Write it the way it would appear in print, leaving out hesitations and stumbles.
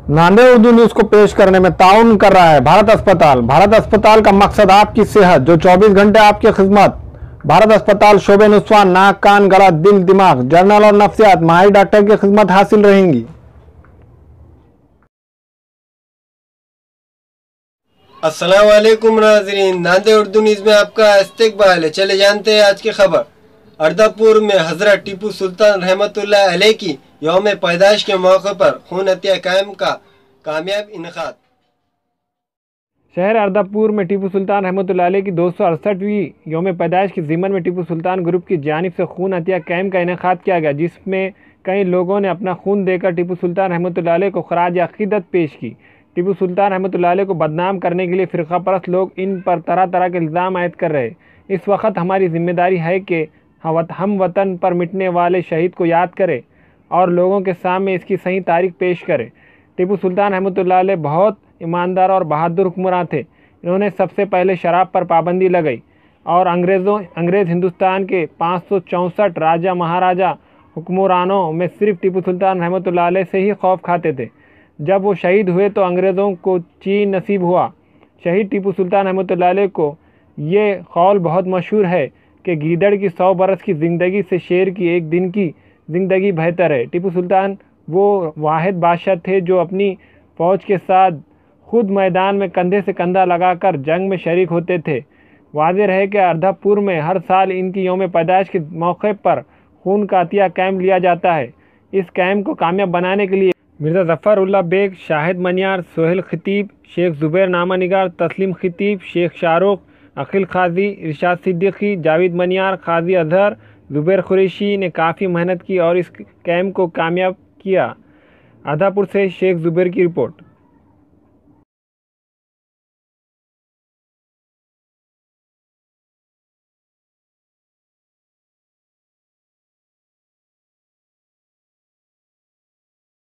Nanded Urdu news को पेश करने में ताउन कर रहा है भारत अस्पताल। भारत अस्पताल का मकसद आपकी सेहत, जो 24 घंटे आपकी खिदमत। भारत अस्पताल शोबे नुस्वान, नाक कान गला दिल दिमाग, जर्नल और नफ्सियात, माहिर डॉक्टर की खिदमत हासिल रहेंगी। अस्सलाम वालेकुम नाज़रीन, नांदेड़ उर्दू न्यूज़ में आपका इस्तकबाल है। चले जानते हैं आज की खबर। अर्दापुर में हजरत टीपू सुल्तान रहमतुल्लाह अलैह की यौम पैदाइश के मौके पर खून अतिया कैम्प का कामयाब इनेकाद। शहर अर्दापुर में टीपू सुल्तान रहमतुल्लाह अलैह की 268वीं यौम पैदाइश की ज़िमन में टीपू सुल्तान ग्रुप की जानिब से खून अतिया कैम्प का इनेकाद किया गया, जिसमें कई लोगों ने अपना खून देकर टीपू सुल्तान रहमतुल्लाह अलैह को खराज अक़ीदत पेश की। टीपू सुल्तान रहमतुल्लाह अलैह को बदनाम करने के लिए फ़िरका परस्त लोग इन पर तरह तरह के इल्ज़ाम आयद कर रहे। इस वक्त हमारी जिम्मेदारी है कि हम वतन पर मिटने वाले शहीद को याद करें और लोगों के सामने इसकी सही तारीख पेश करें। टीपू सुल्तान रहमतुल्लाह अलैह बहुत ईमानदार और बहादुर हुक्मरान थे। इन्होंने सबसे पहले शराब पर पाबंदी लगाई और अंग्रेज़ हिंदुस्तान के 564 राजा महाराजा हुक्मरानों में सिर्फ टीपू सुल्तान रहमतुल्लाह अलैह से ही खौफ खाते थे। जब वो शहीद हुए तो अंग्रेज़ों को चीन नसीब हुआ। शहीद टीपू सुल्तान रहमतुल्लाह अलैह को ये कौल बहुत मशहूर है कि गीदड़ की 100 बरस की ज़िंदगी से शेर की एक दिन की ज़िंदगी बेहतर है। टीपू सुल्तान वो वाहिद बादशाह थे जो अपनी फ़ौज के साथ खुद मैदान में कंधे से कंधा लगाकर जंग में शरीक होते थे। वाज़ेह रहे कि अर्दापुर में हर साल इनकी यौम पैदाइश के मौके पर खून का अतिया कैम्प लिया जाता है। इस कैम्प को कामयाब बनाने के लिए मिर्ज़ा ज़फ़र उल्लाह बेग, शाहिद मनियार, सोहेल खतीब, शेख ज़ुबैर नामा निगार, तस्लीम खतीब, शेख शाहरुख, अखिल खाजी, इरशाद सिद्दीकी, जावेद मनियार, खाजी अजहर, ज़ुबैर कुरैशी ने काफ़ी मेहनत की और इस कैम्प को कामयाब किया। अर्दापुर से शेख ज़ुबैर की रिपोर्ट।